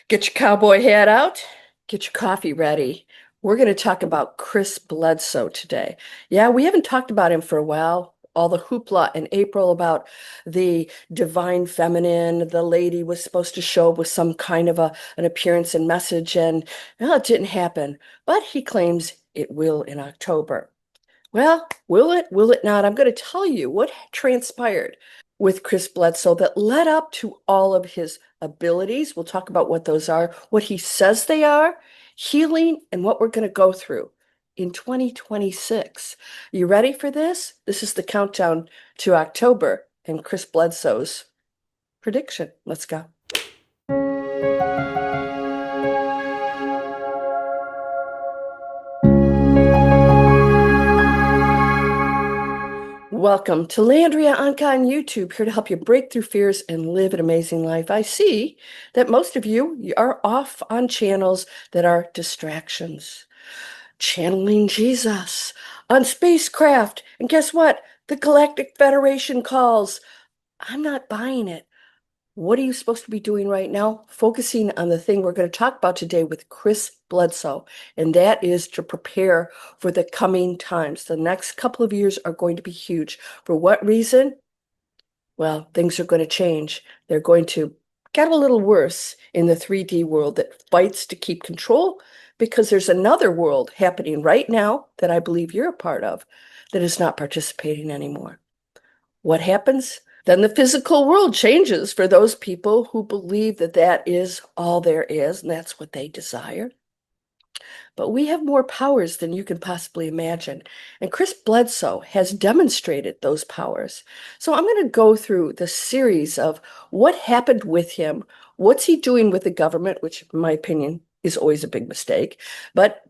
Get your cowboy hat out, get your coffee ready. We're going to talk about Chris Bledsoe today. Yeah, we haven't talked about him for a while. All the hoopla in April about the divine feminine, the lady was supposed to show up with some kind of an appearance and message, and well, it didn't happen. But he claims it will in October. Well, will it? Will it not? I'm going to tell you what transpired with Chris Bledsoe that led up to all of his abilities. We'll talk about what those are, what he says they are, healing, and what we're going to go through in 2026. You ready for this? This is the countdown to October and Chris Bledsoe's prediction. Let's go. Welcome to Landria, Onkka on YouTube, here to help you break through fears and live an amazing life. I see that most of you are off on channels that are distractions. Channeling Jesus on spacecraft. And guess what? The Galactic Federation calls. I'm not buying it. What are you supposed to be doing right now? Focusing on the thing we're going to talk about today with Chris Bledsoe, and that is to prepare for the coming times. The next couple of years are going to be huge. For what reason? Well, things are going to change. They're going to get a little worse in the 3D world that fights to keep control, because there's another world happening right now that I believe you're a part of that is not participating anymore. What happens? Then the physical world changes for those people who believe that that is all there is, and that's what they desire. But we have more powers than you can possibly imagine. And Chris Bledsoe has demonstrated those powers. So I'm going to go through the series of what happened with him, what's he doing with the government, which in my opinion is always a big mistake. But,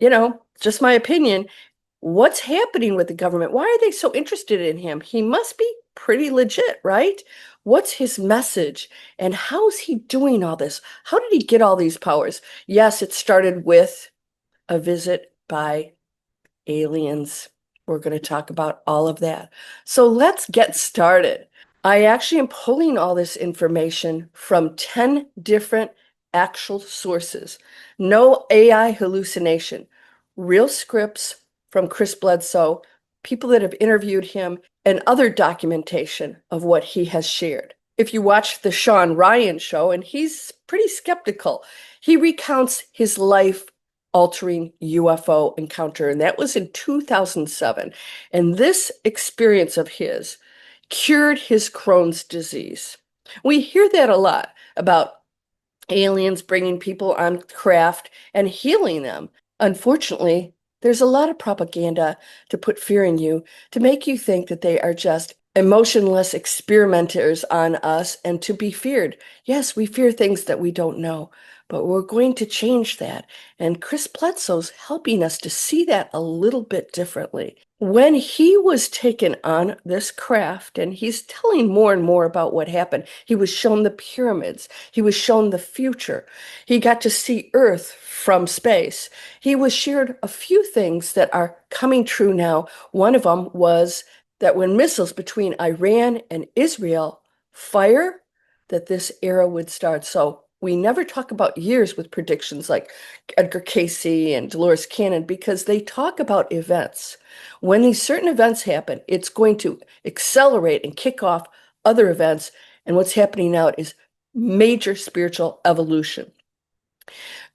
just my opinion. What's happening with the government? Why are they so interested in him? He must be pretty legit, right? What's his message? And how's he doing all this? How did he get all these powers? Yes, it started with a visit by aliens. We're going to talk about all of that. So let's get started. I actually am pulling all this information from 10 different actual sources. No AI hallucination. Real scripts from Chris Bledsoe, people that have interviewed him, and other documentation of what he has shared. If you watch the Sean Ryan show, and he's pretty skeptical, he recounts his life-altering UFO encounter, and that was in 2007. And this experience of his cured his Crohn's disease. We hear that a lot about aliens bringing people on craft and healing them. Unfortunately, there's a lot of propaganda to put fear in you, to make you think that they are just emotionless experimenters on us and to be feared. Yes, we fear things that we don't know, but we're going to change that. And Chris Bledsoe's helping us to see that a little bit differently. When he was taken on this craft, and he's telling more and more about what happened, he was shown the pyramids, he was shown the future, he got to see Earth from space. He was shared a few things that are coming true now. One of them was that when missiles between Iran and Israel fire, that this era would start. So we never talk about years with predictions like Edgar Cayce and Dolores Cannon, because they talk about events. When these certain events happen, it's going to accelerate and kick off other events. And what's happening now is major spiritual evolution.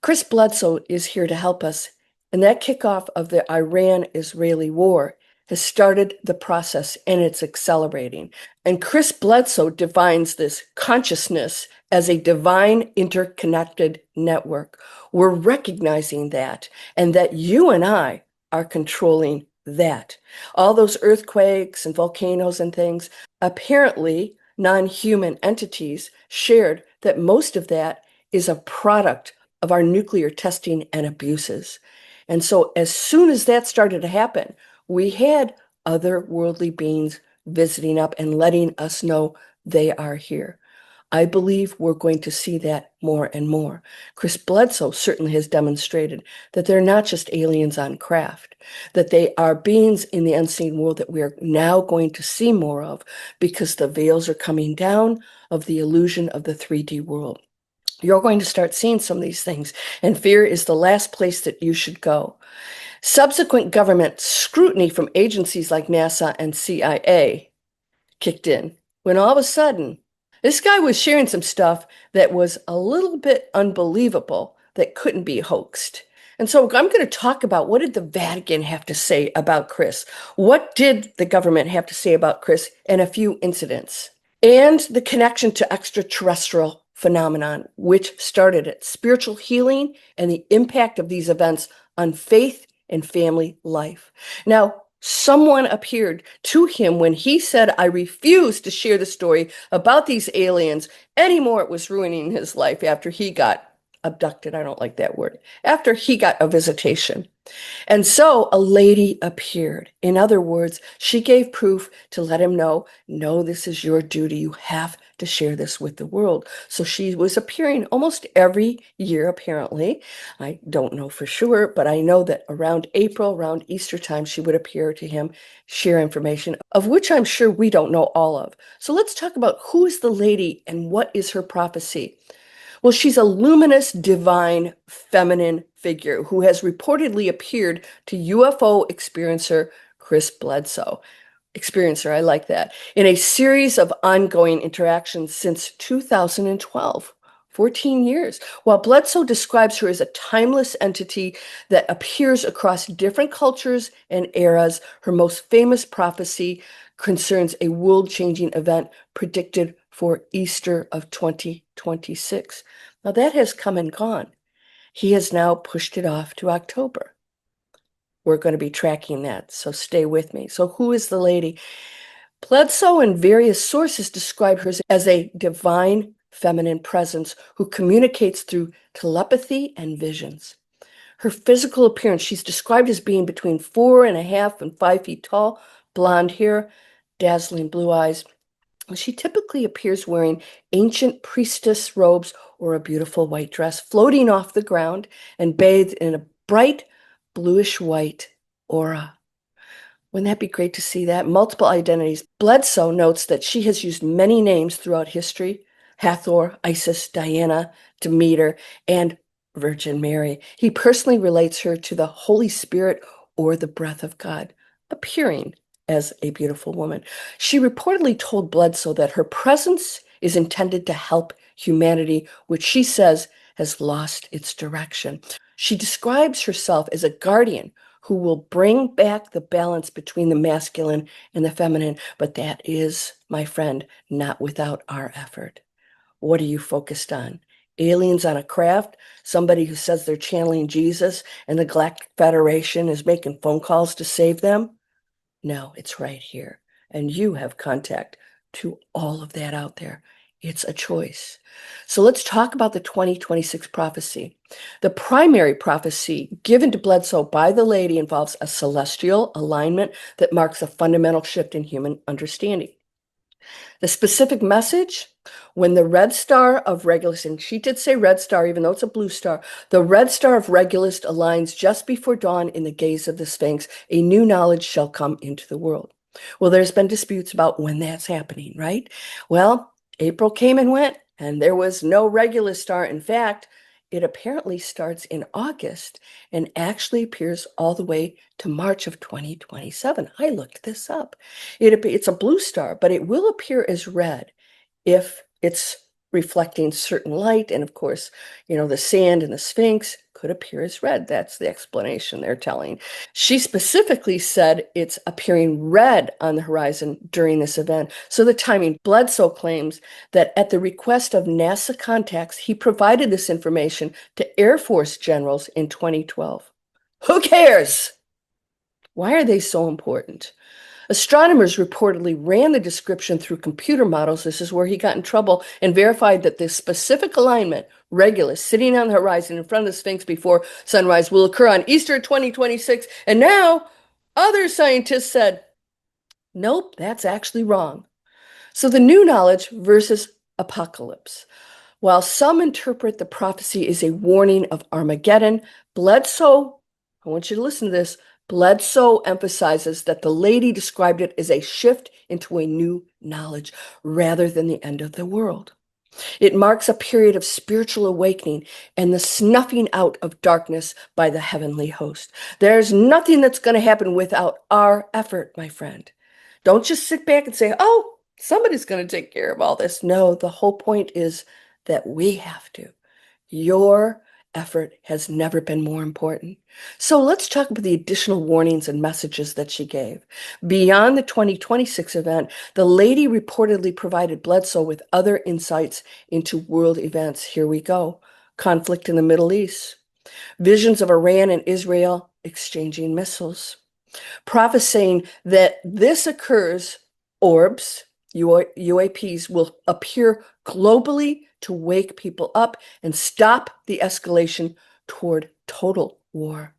Chris Bledsoe is here to help us. And that kickoff of the Iran-Israeli war has started the process, and it's accelerating. And Chris Bledsoe defines this consciousness as a divine interconnected network. We're recognizing that, and that you and I are controlling that. All those earthquakes and volcanoes and things, apparently non-human entities shared that most of that is a product of our nuclear testing and abuses. And so as soon as that started to happen, we had otherworldly beings visiting up and letting us know they are here. I believe we're going to see that more and more. Chris Bledsoe certainly has demonstrated that they're not just aliens on craft, that they are beings in the unseen world that we are now going to see more of, because the veils are coming down of the illusion of the 3D world. You're going to start seeing some of these things, and fear is the last place that you should go. Subsequent government scrutiny from agencies like NASA and CIA kicked in when all of a sudden this guy was sharing some stuff that was a little bit unbelievable that couldn't be hoaxed. And so I'm going to talk about, what did the Vatican have to say about Chris? What did the government have to say about Chris, and a few incidents? And the connection to extraterrestrial phenomenon, which started it, spiritual healing, and the impact of these events on faith and family life. Now, someone appeared to him when he said, I refuse to share the story about these aliens anymore. It was ruining his life after he got abducted. I don't like that word. After he got a visitation. And so a lady appeared. In other words, she gave proof to let him know, no, this is your duty. You have to share this with the world. So she was appearing almost every year, apparently. I don't know for sure, but I know that around April, around Easter time, she would appear to him, share information, of which I'm sure we don't know all of. So let's talk about who is the lady and what is her prophecy. Well, she's a luminous, divine, feminine figure who has reportedly appeared to UFO experiencer Chris Bledsoe. Experiencer, I like that. In a series of ongoing interactions since 2012. 14 years. While Bledsoe describes her as a timeless entity that appears across different cultures and eras, her most famous prophecy concerns a world-changing event predicted for Easter of 2026. Now that has come and gone. He has now pushed it off to October. We're going to be tracking that, so stay with me. So who is the lady? Bledsoe and various sources describe her as a divine feminine presence who communicates through telepathy and visions. Her physical appearance, she's described as being between 4.5 and 5 feet tall, blonde hair, dazzling blue eyes. She typically appears wearing ancient priestess robes or a beautiful white dress, floating off the ground and bathed in a bright bluish white aura. Wouldn't that be great to see that? Multiple identities. Bledsoe notes that she has used many names throughout history: Hathor, Isis, Diana, Demeter, and Virgin Mary. He personally relates her to the Holy Spirit or the breath of God, appearing as a beautiful woman. She reportedly told Bledsoe that her presence is intended to help humanity, which she says has lost its direction. She describes herself as a guardian who will bring back the balance between the masculine and the feminine. But that is, my friend, not without our effort. What are you focused on? Aliens on a craft? Somebody who says they're channeling Jesus and the Galactic Federation is making phone calls to save them? No, it's right here. And you have contact to all of that out there. It's a choice. So let's talk about the 2026 prophecy. The primary prophecy given to Bledsoe by the lady involves a celestial alignment that marks a fundamental shift in human understanding. The specific message: when the red star of Regulus, and she did say red star, even though it's a blue star, the red star of Regulus aligns just before dawn in the gaze of the Sphinx, a new knowledge shall come into the world. Well, there's been disputes about when that's happening, right? Well, April came and went, and there was no Regulus star. In fact, it apparently starts in August and actually appears all the way to March of 2027. I looked this up. It's a blue star, but it will appear as red if it's reflecting certain light. And of course, the sand and the Sphinx could appear as red. That's the explanation they're telling. She specifically said it's appearing red on the horizon during this event. So the timing: Bledsoe claims that at the request of NASA contacts, he provided this information to Air Force generals in 2012. Who cares? Why are they so important? Astronomers reportedly ran the description through computer models. This is where he got in trouble, and verified that this specific alignment, Regulus, sitting on the horizon in front of the Sphinx before sunrise, will occur on Easter 2026. And now other scientists said, nope, that's actually wrong. So the new knowledge versus apocalypse. While some interpret the prophecy as a warning of Armageddon, Bledsoe, I want you to listen to this, Bledsoe emphasizes that the lady described it as a shift into a new knowledge rather than the end of the world. It marks a period of spiritual awakening and the snuffing out of darkness by the heavenly host. There's nothing that's going to happen without our effort, my friend. Don't just sit back and say, oh, somebody's going to take care of all this. No, the whole point is that we have to. Your effort has never been more important. So let's talk about the additional warnings and messages that she gave. Beyond the 2026 event, the lady reportedly provided Bledsoe with other insights into world events. Here we go. Conflict in the Middle East, visions of Iran and Israel exchanging missiles, prophesying that this occurs, orbs, UAPs will appear globally to wake people up and stop the escalation toward total war.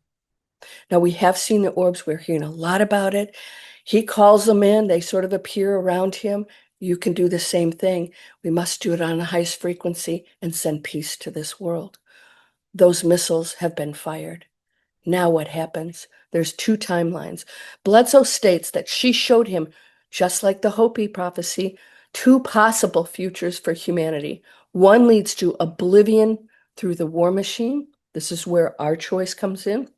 Now, we have seen the orbs. We're hearing a lot about it. He calls them in. They sort of appear around him. You can do the same thing. We must do it on the highest frequency and send peace to this world. Those missiles have been fired. Now what happens? There's two timelines. Bledsoe states that she showed him, just like the Hopi prophecy, two possible futures for humanity. One leads to oblivion through the war machine. This is where our choice comes in.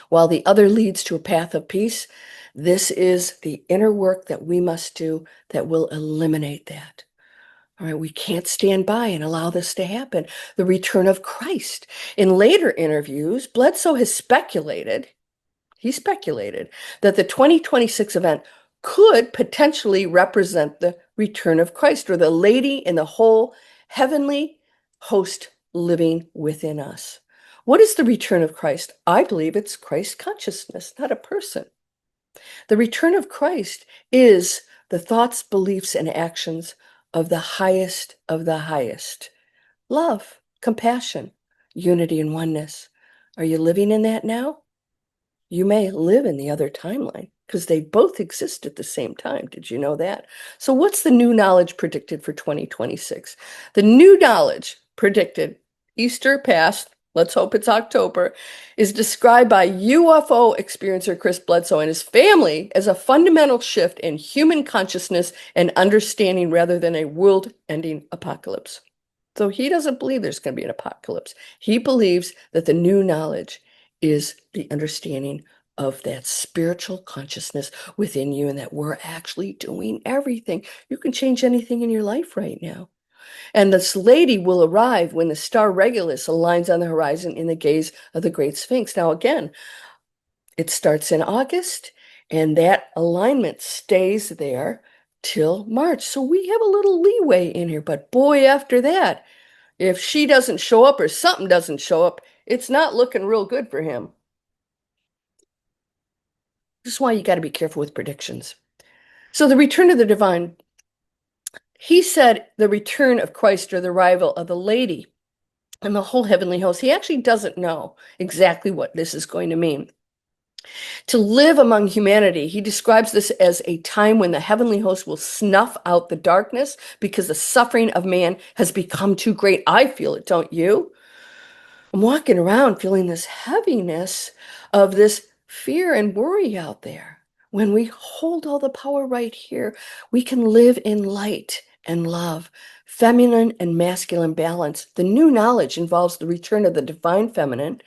While the other leads to a path of peace. This is the inner work that we must do that will eliminate that. All right, we can't stand by and allow this to happen. The return of Christ. In later interviews, Bledsoe has speculated, that the 2026 event could potentially represent the return of Christ, or the lady and the whole heavenly host living within us. What is the return of Christ? I believe it's Christ consciousness, not a person. The return of Christ is the thoughts, beliefs, and actions of the highest of the highest. Love, compassion, unity, and oneness. Are you living in that now? You may live in the other timeline because they both exist at the same time. Did you know that? So what's the new knowledge predicted for 2026? The new knowledge predicted, Easter past, let's hope it's October, is described by UFO experiencer Chris Bledsoe and his family as a fundamental shift in human consciousness and understanding rather than a world-ending apocalypse. So he doesn't believe there's going to be an apocalypse. He believes that the new knowledge is the understanding of that spiritual consciousness within you and that we're actually doing everything. You can change anything in your life right now. And this lady will arrive when the star Regulus aligns on the horizon in the gaze of the Great Sphinx. Now, again, it starts in August, and that alignment stays there till March. So we have a little leeway in here. But boy, after that, if she doesn't show up or something doesn't show up, it's not looking real good for him. This is why you got to be careful with predictions. So the return of the divine, he said the return of Christ or the arrival of the lady and the whole heavenly host. He actually doesn't know exactly what this is going to mean. To live among humanity, he describes this as a time when the heavenly host will snuff out the darkness because the suffering of man has become too great. I feel it, don't you? I'm walking around feeling this heaviness of this fear and worry out there. When we hold all the power right here, we can live in light and love, feminine and masculine balance. The new knowledge involves the return of the divine feminine,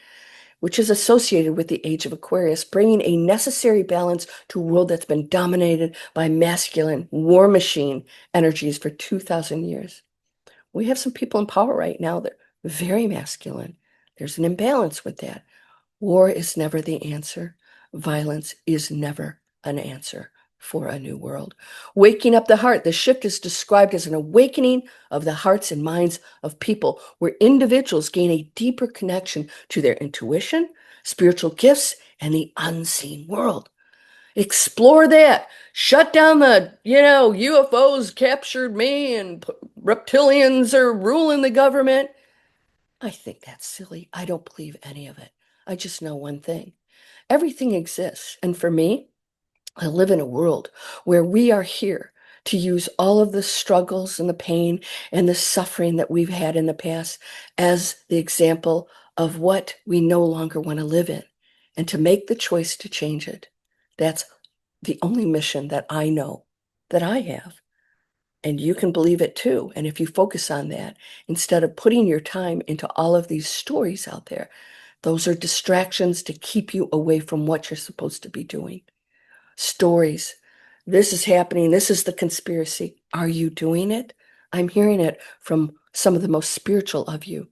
which is associated with the age of Aquarius, bringing a necessary balance to a world that's been dominated by masculine war machine energies for 2,000 years. We have some people in power right now that are very masculine. There's an imbalance with that. War is never the answer. Violence is never an answer for a new world. Waking up the heart. The shift is described as an awakening of the hearts and minds of people, where individuals gain a deeper connection to their intuition, spiritual gifts, and the unseen world. Explore that. Shut down the, UFOs captured me and reptilians are ruling the government. I think that's silly. I don't believe any of it. I just know one thing. Everything exists. And for me, I live in a world where we are here to use all of the struggles and the pain and the suffering that we've had in the past as the example of what we no longer want to live in and to make the choice to change it. That's the only mission that I know that I have. And you can believe it too. And if you focus on that, instead of putting your time into all of these stories out there, those are distractions to keep you away from what you're supposed to be doing. Stories. This is happening. This is the conspiracy. Are you doing it? I'm hearing it from some of the most spiritual of you.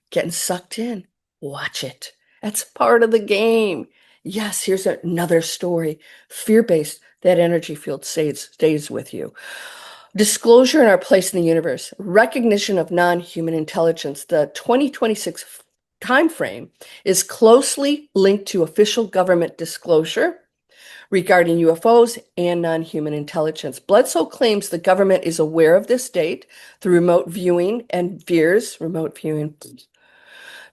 Getting sucked in. Watch it. That's part of the game. Yes, here's another story. Fear-based, that energy field stays with you. Disclosure and our place in the universe. Recognition of non-human intelligence. The 2026 timeframe is closely linked to official government disclosure regarding UFOs and non-human intelligence. Bledsoe claims the government is aware of this date through remote viewing and fears remote viewing.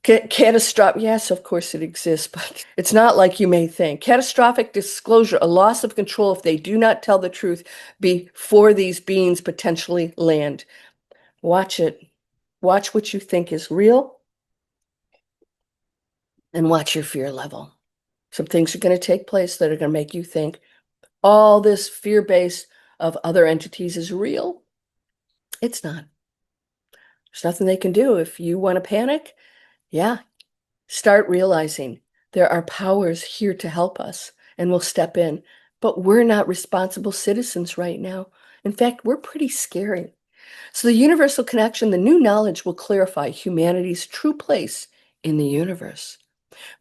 Catastrophic, yes, of course it exists, but it's not like you may think. Catastrophic disclosure, a loss of control if they do not tell the truth before these beings potentially land. Watch it. Watch what you think is real and watch your fear level. Some things are going to take place that are going to make you think all this fear base of other entities is real. It's not. There's nothing they can do. If you want to panic, yeah, start realizing there are powers here to help us and we'll step in. But we're not responsible citizens right now. In fact, we're pretty scary. So the universal connection, the new knowledge will clarify humanity's true place in the universe,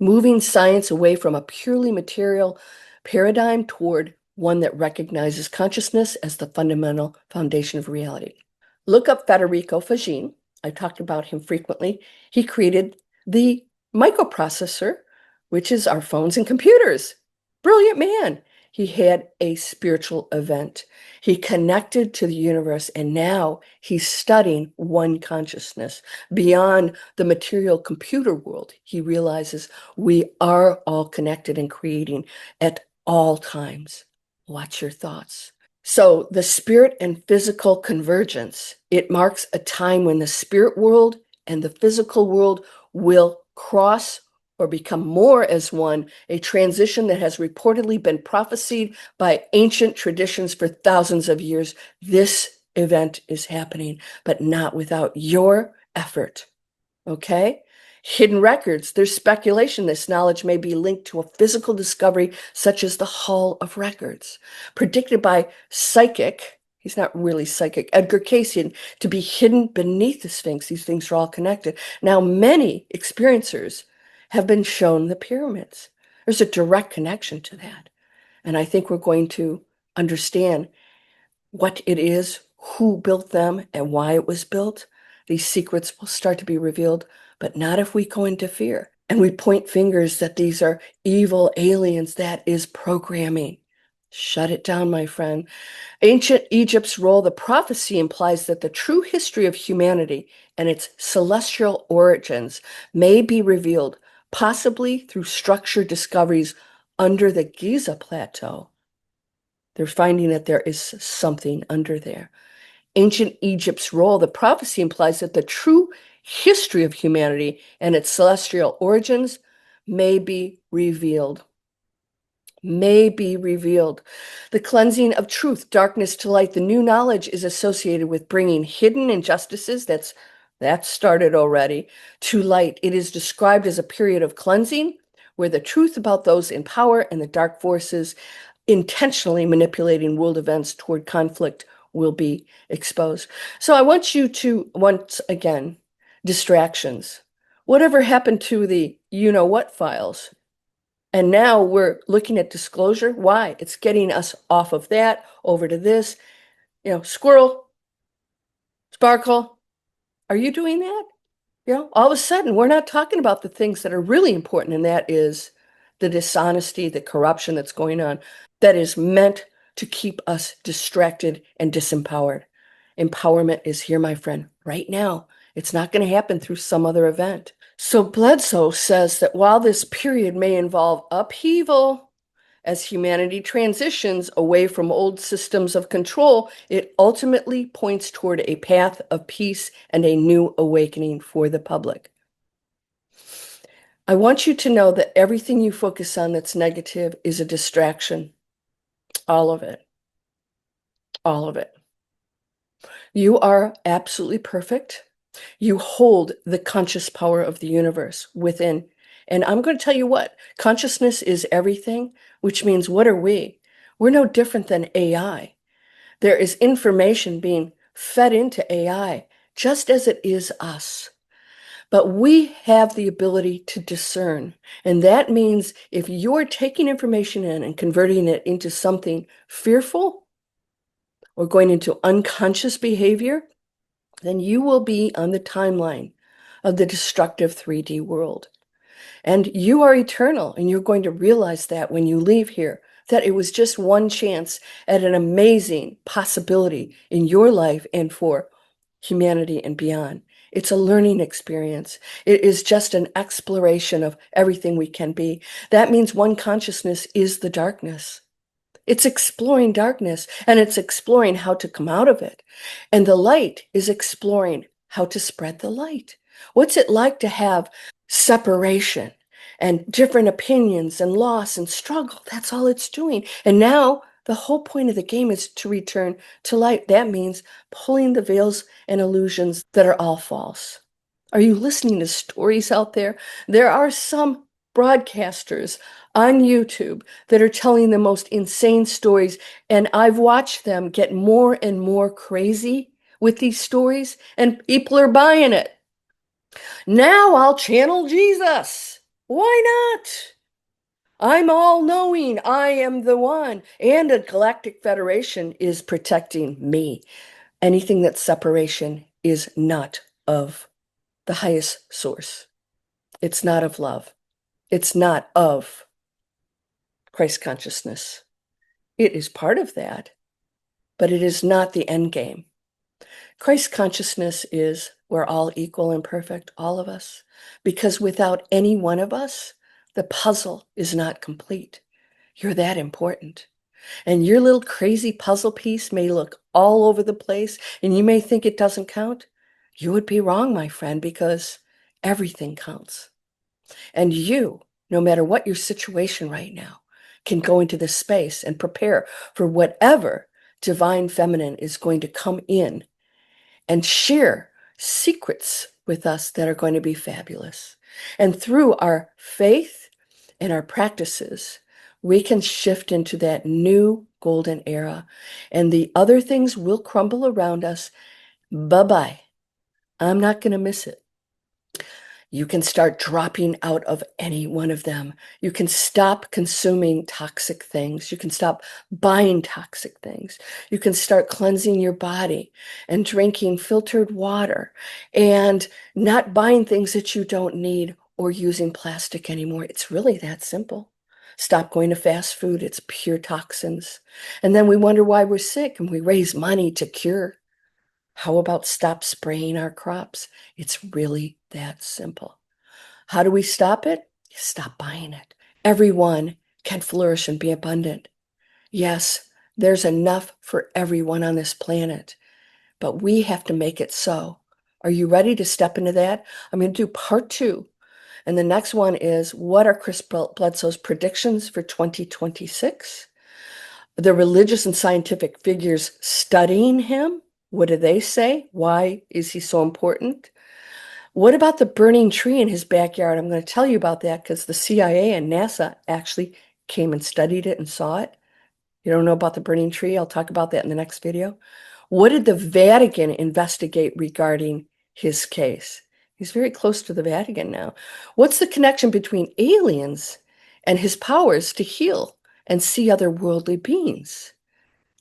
moving science away from a purely material paradigm toward one that recognizes consciousness as the fundamental foundation of reality. Look up Federico Fagin. I've talked about him frequently. He created the microprocessor, which is our phones and computers. Brilliant man. He had a spiritual event. He connected to the universe, and now he's studying one consciousness. Beyond the material computer world, he realizes we are all connected and creating at all times. Watch your thoughts. So the spirit and physical convergence, it marks a time when the spirit world and the physical world will cross or become more as one, a transition that has reportedly been prophesied by ancient traditions for thousands of years. This event is happening, but not without your effort. Okay? Hidden records. There's speculation this knowledge may be linked to a physical discovery such as the Hall of Records, predicted by psychic, he's not really psychic, Edgar Cayce, to be hidden beneath the Sphinx. These things are all connected. Now, many experiencers have been shown the pyramids. There's a direct connection to that. And I think we're going to understand what it is, who built them, and why it was built. These secrets will start to be revealed, but not if we go into fear and we point fingers that these are evil aliens. That is programming. Shut it down, my friend. Ancient Egypt's role, the prophecy implies that the true history of humanity and its celestial origins may be revealed, possibly through structured discoveries under the Giza Plateau. They're finding that there is something under there. Ancient Egypt's role, the prophecy implies that the true history of humanity and its celestial origins may be revealed. May be revealed. The cleansing of truth, darkness to light. The new knowledge is associated with bringing hidden injustices, that's started already, to light. It is described as a period of cleansing where the truth about those in power and the dark forces intentionally manipulating world events toward conflict will be exposed. So I want you to, once again, distractions. Whatever happened to the you-know-what files? And now we're looking at disclosure. Why? It's getting us off of that, over to this. Squirrel, sparkle. Are you doing that? All of a sudden, we're not talking about the things that are really important, and that is the dishonesty, the corruption that's going on, that is meant to keep us distracted and disempowered. Empowerment is here, my friend, right now. It's not going to happen through some other event. So Bledsoe says that while this period may involve upheaval as humanity transitions away from old systems of control, it ultimately points toward a path of peace and a new awakening for the public. I want you to know that everything you focus on that's negative is a distraction. All of it. All of it. You are absolutely perfect. You hold the conscious power of the universe within. And I'm going to tell you what, consciousness is everything, which means what are we? We're no different than AI. There is information being fed into AI, just as it is us. But we have the ability to discern. And that means if you're taking information in and converting it into something fearful or going into unconscious behavior, then you will be on the timeline of the destructive 3D world. And you are eternal, and you're going to realize that when you leave here, that it was just one chance at an amazing possibility in your life and for humanity and beyond. It's a learning experience. It is just an exploration of everything we can be. That means one consciousness is the darkness. It's exploring darkness, and it's exploring how to come out of it. And the light is exploring how to spread the light. What's it like to have separation and different opinions and loss and struggle? That's all it's doing. And now the whole point of the game is to return to light. That means pulling the veils and illusions that are all false. Are you listening to stories out there? There are some broadcasters on YouTube that are telling the most insane stories, and I've watched them get more and more crazy with these stories, and people are buying it. Now I'll channel Jesus. Why not? I'm all knowing. I am the one. And a galactic federation is protecting me. Anything that's separation is not of the highest source. It's not of love. It's not of Christ consciousness. It is part of that, but it is not the end game. Christ consciousness is we're all equal and perfect, all of us, because without any one of us, the puzzle is not complete. You're that important. And your little crazy puzzle piece may look all over the place, and you may think it doesn't count. You would be wrong, my friend, because everything counts. And you, no matter what your situation right now, can go into this space and prepare for whatever divine feminine is going to come in and share secrets with us that are going to be fabulous. And through our faith and our practices, we can shift into that new golden era. And the other things will crumble around us. Bye-bye. I'm not going to miss it. You can start dropping out of any one of them. You can stop consuming toxic things. You can stop buying toxic things. You can start cleansing your body and drinking filtered water and not buying things that you don't need or using plastic anymore. It's really that simple. Stop going to fast food. It's pure toxins. And then we wonder why we're sick and we raise money to cure. How about stop spraying our crops? It's really that simple. How do we stop it? Stop buying it. Everyone can flourish and be abundant. Yes, there's enough for everyone on this planet, but we have to make it so. Are you ready to step into that? I'm going to do part 2. And the next one is, what are Chris Bledsoe's predictions for 2026? The religious and scientific figures studying him, what do they say? Why is he so important? What about the burning tree in his backyard? I'm going to tell you about that because the CIA and NASA actually came and studied it and saw it. You don't know about the burning tree? I'll talk about that in the next video. What did the Vatican investigate regarding his case? He's very close to the Vatican now. What's the connection between aliens and his powers to heal and see other worldly beings?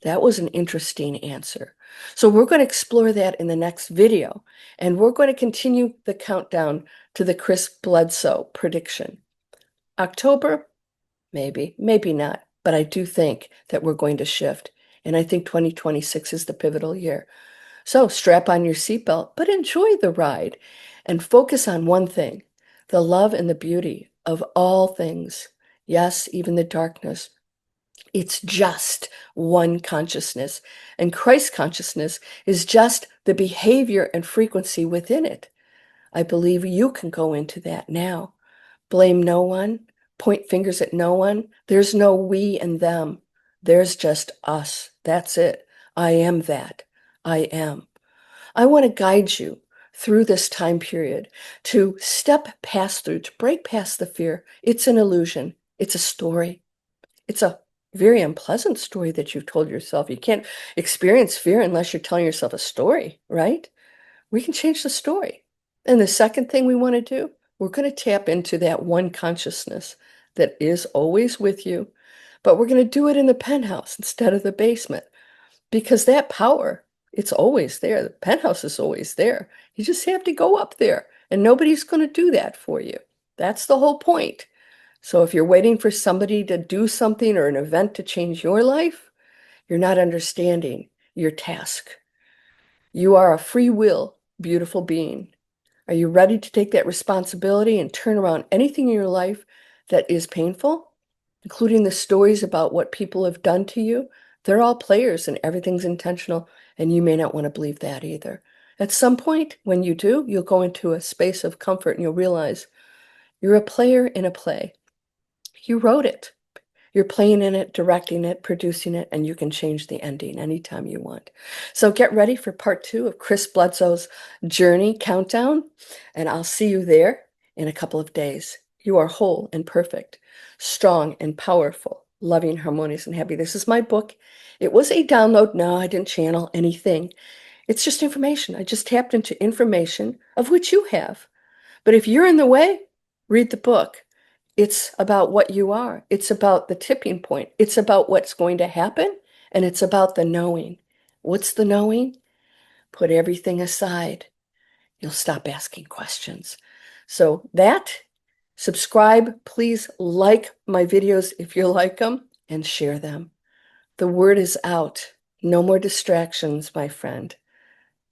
That was an interesting answer. So we're going to explore that in the next video, and we're going to continue the countdown to the Chris Bledsoe prediction. October, maybe, maybe not, but I do think that we're going to shift, and I think 2026 is the pivotal year. So strap on your seatbelt, but enjoy the ride and focus on one thing, the love and the beauty of all things. Yes, even the darkness. It's just one consciousness, and Christ consciousness is just the behavior and frequency within it. I believe you can go into that now. Blame no one, point fingers at no one. There's no we and them. There's just us. That's it. I am that. I am. I want to guide you through this time period to step past through, to break past the fear. It's an illusion. It's a story. It's a very unpleasant story that you've told yourself. You can't experience fear unless you're telling yourself a story, right? We can change the story. And the second thing we want to do, we're going to tap into that one consciousness that is always with you, but we're going to do it in the penthouse instead of the basement because that power, it's always there. The penthouse is always there. You just have to go up there, and nobody's going to do that for you. That's the whole point. So if you're waiting for somebody to do something or an event to change your life, you're not understanding your task. You are a free will, beautiful being. Are you ready to take that responsibility and turn around anything in your life that is painful, including the stories about what people have done to you? They're all players and everything's intentional, and you may not want to believe that either. At some point, when you do, you'll go into a space of comfort and you'll realize you're a player in a play. You wrote it. You're playing in it, directing it, producing it, and you can change the ending anytime you want. So get ready for part 2 of Chris Bledsoe's Journey Countdown, and I'll see you there in a couple of days. You are whole and perfect, strong and powerful, loving, harmonious, and happy. This is my book. It was a download. No, I didn't channel anything. It's just information. I just tapped into information of which you have. But if you're in the way, read the book. It's about what you are. It's about the tipping point. It's about what's going to happen, and it's about the knowing. What's the knowing? Put everything aside. You'll stop asking questions. So subscribe. Please like my videos if you like them and share them. The word is out. No more distractions, my friend.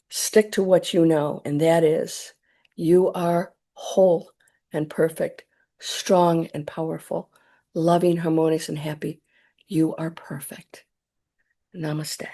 Stick to what you know, and that is you are whole and perfect, strong and powerful, loving, harmonious, and happy. You are perfect. Namaste.